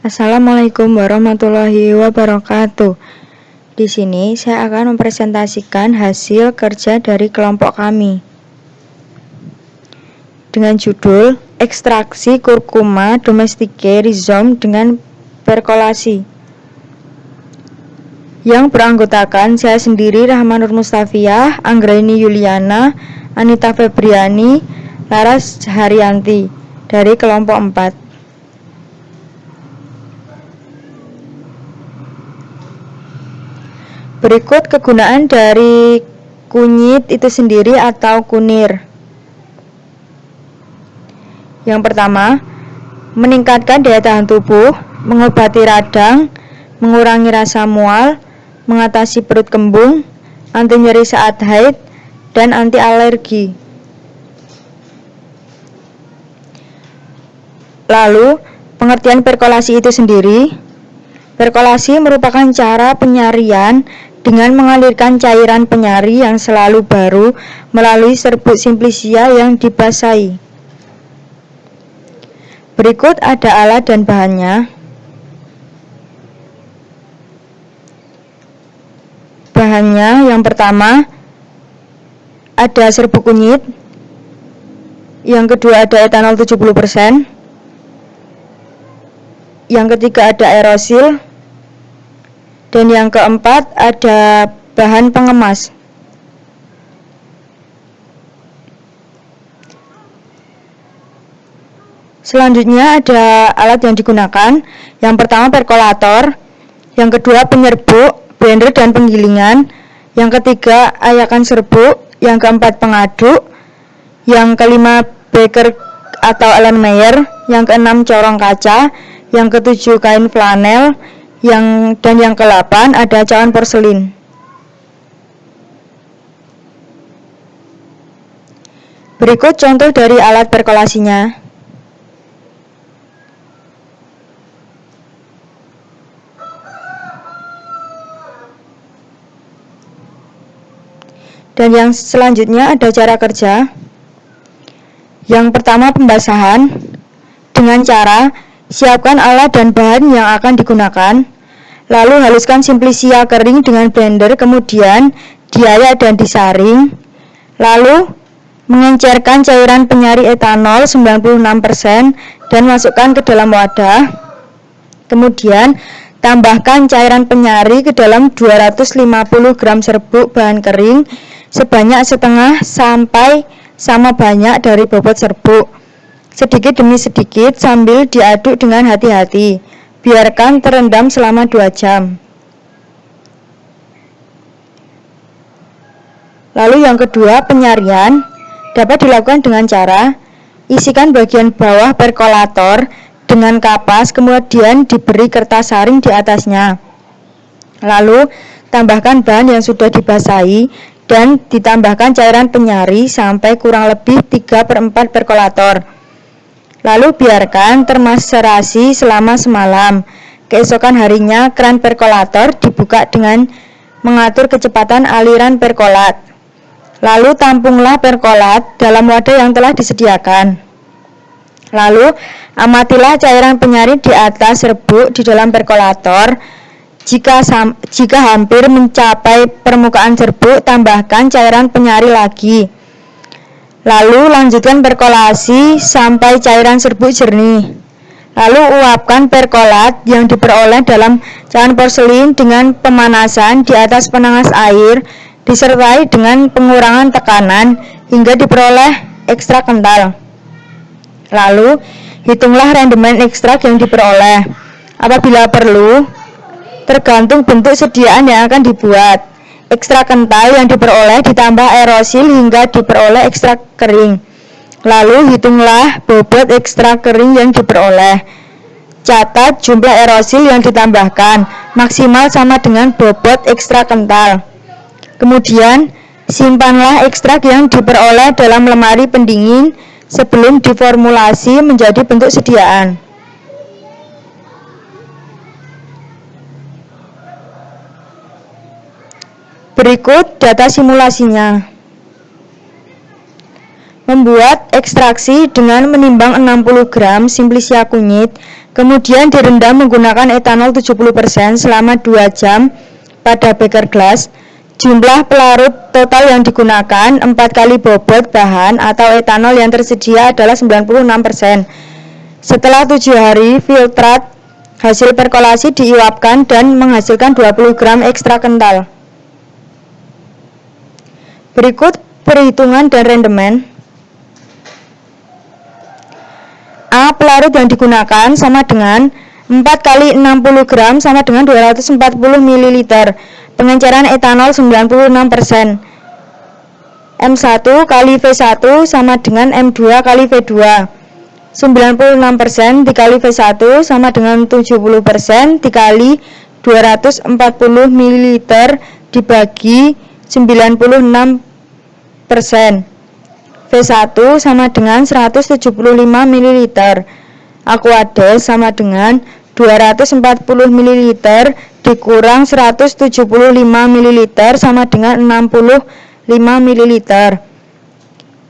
Assalamualaikum warahmatullahi wabarakatuh. Di sini saya akan mempresentasikan hasil kerja dari kelompok kami dengan judul Ekstraksi Curcuma domestique rhizome dengan perkolasi, yang beranggotakan saya sendiri, Rahmanur Mustafiyah, Anggraini Yuliana, Anita Febriani, Laras Haryanti dari kelompok 4. Berikut kegunaan dari kunyit itu sendiri atau kunir. Yang pertama, meningkatkan daya tahan tubuh, mengobati radang, mengurangi rasa mual, mengatasi perut kembung, anti nyeri saat haid, dan anti alergi. Lalu, pengertian perkolasi itu sendiri. Perkolasi merupakan cara penyarian dengan mengalirkan cairan penyari yang selalu baru melalui serbuk simplicia yang dibasahi. Berikut ada alat dan bahannya. Bahannya yang pertama ada serbuk kunyit, yang kedua ada etanol 70%, yang ketiga ada aerosil, dan yang keempat ada bahan pengemas. Selanjutnya ada alat yang digunakan. Yang pertama perkolator, yang kedua penyerbuk, blender dan penggilingan, yang ketiga ayakan serbuk, yang keempat pengaduk, yang kelima beker atau Erlenmeyer, yang keenam corong kaca, yang ketujuh kain flanel, dan yang ke-8 ada cawan porselin. Berikut contoh dari alat perkolasinya. Dan yang selanjutnya ada cara kerja. Yang pertama pembasahan, dengan cara siapkan alat dan bahan yang akan digunakan. Lalu haluskan simplicia kering dengan blender, kemudian diayak dan disaring. Lalu mengencerkan cairan penyari etanol 96% dan masukkan ke dalam wadah. Kemudian tambahkan cairan penyari ke dalam 250 gram serbuk bahan kering sebanyak setengah sampai sama banyak dari bobot serbuk, sedikit demi sedikit sambil diaduk dengan hati-hati. Biarkan terendam selama 2 jam. Lalu yang kedua, penyarian dapat dilakukan dengan cara isikan bagian bawah perkolator dengan kapas, kemudian diberi kertas saring di atasnya. Lalu tambahkan bahan yang sudah dibasahi dan ditambahkan cairan penyari sampai kurang lebih 3/4 perkolator. Lalu biarkan termaserasi selama semalam. Keesokan harinya keran perkolator dibuka dengan mengatur kecepatan aliran perkolat. Lalu tampunglah perkolat dalam wadah yang telah disediakan. Lalu amatilah cairan penyari di atas serbuk di dalam perkolator. Jika hampir mencapai permukaan serbuk, tambahkan cairan penyari lagi. Lalu lanjutkan perkolasi sampai cairan serbuk jernih. Lalu uapkan perkolat yang diperoleh dalam cawan porselin dengan pemanasan di atas penanas air disertai dengan pengurangan tekanan hingga diperoleh ekstrak kental. Lalu hitunglah rendemen ekstrak yang diperoleh. Apabila perlu, tergantung bentuk sediaan yang akan dibuat. Ekstrak kental yang diperoleh ditambah aerosil hingga diperoleh ekstrak kering. Lalu hitunglah bobot ekstrak kering yang diperoleh. Catat jumlah aerosil yang ditambahkan maksimal sama dengan bobot ekstrak kental. Kemudian simpanlah ekstrak yang diperoleh dalam lemari pendingin sebelum diformulasi menjadi bentuk sediaan. Berikut data simulasinya. Membuat ekstraksi dengan menimbang 60 gram simplicia kunyit Kemudian direndam menggunakan etanol 70% selama 2 jam pada beker gelas. Jumlah pelarut total yang digunakan 4 kali bobot bahan atau etanol yang tersedia adalah 96%. Setelah 7 hari, filtrat hasil perkolasi diuapkan dan menghasilkan 20 gram ekstrak kental. Berikut perhitungan dan rendemen. A. Pelarut yang digunakan sama dengan 4 kali 60 gram sama dengan 240 ml. Pengenceran etanol 96%. M1 kali V1 sama dengan M2 kali V2. 96% dikali V1 sama dengan 70% dikali 240 ml dibagi 96%. V1 sama dengan 175 ml. Aquades sama dengan 240 ml dikurang 175 ml sama dengan 65 ml.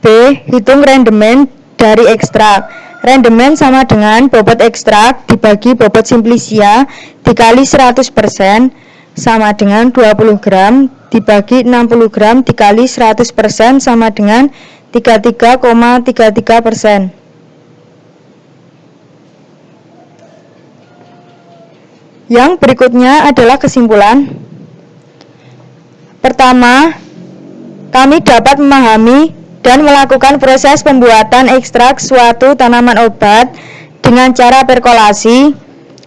B. Hitung rendemen dari ekstrak. Rendemen sama dengan bobot ekstrak dibagi bobot simplicia dikali 100% sama dengan 20 gram dibagi 60 gram dikali 100% sama dengan 33,33%. Yang berikutnya adalah kesimpulan. Pertama, kami dapat memahami dan melakukan proses pembuatan ekstrak suatu tanaman obat dengan cara perkolasi,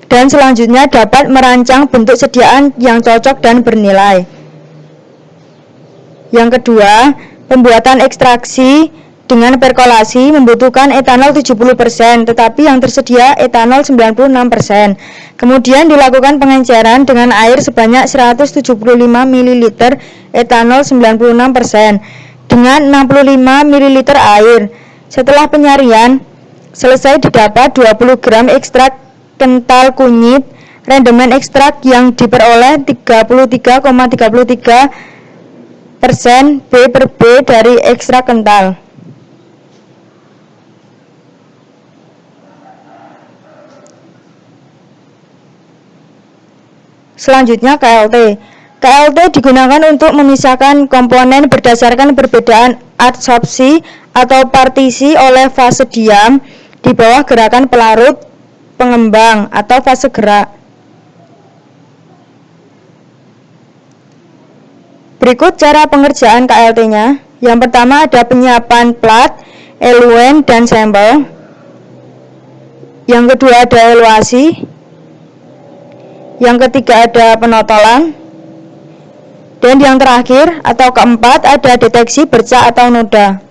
dan selanjutnya dapat merancang bentuk sediaan yang cocok dan bernilai. Yang kedua, pembuatan ekstraksi dengan perkolasi membutuhkan etanol 70%, tetapi yang tersedia etanol 96%. Kemudian dilakukan pengenceran dengan air sebanyak 175 ml etanol 96% dengan 65 ml air. Setelah penyaringan selesai didapat 20 gram ekstrak kental kunyit. Rendemen ekstrak yang diperoleh 33,33% B per B dari ekstrak kental. Selanjutnya KLT. KLT digunakan untuk memisahkan komponen berdasarkan perbedaan adsorpsi atau partisi oleh fase diam di bawah gerakan pelarut pengembang atau fase gerak. Berikut cara pengerjaan KLT-nya. Yang pertama ada penyiapan plat, eluen, dan sampel. Yang kedua ada evaluasi. Yang ketiga ada penotolan. Dan yang terakhir atau keempat ada deteksi bercak atau noda.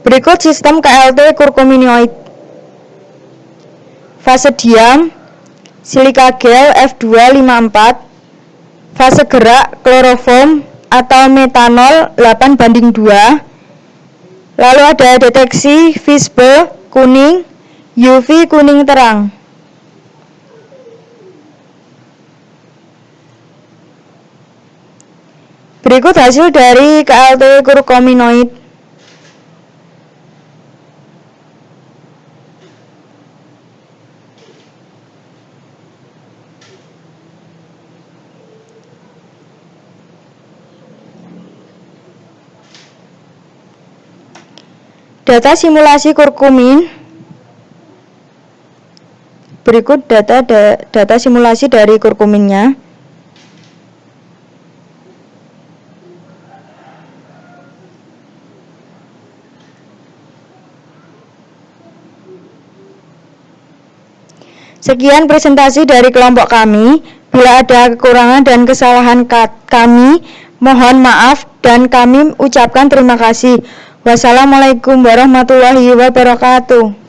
Berikut sistem KLT kurkuminoid. Fase diam silika gel F254. Fase gerak kloroform atau metanol 8:2. Lalu ada deteksi visible kuning, UV kuning terang. Berikut hasil dari KLT kurkuminoid. Data simulasi kurkumin. Berikut data simulasi dari kurkuminnya. Sekian presentasi dari kelompok kami. Bila ada kekurangan dan kesalahan kami, mohon maaf dan kami ucapkan terima kasih. Wassalamualaikum warahmatullahi wabarakatuh.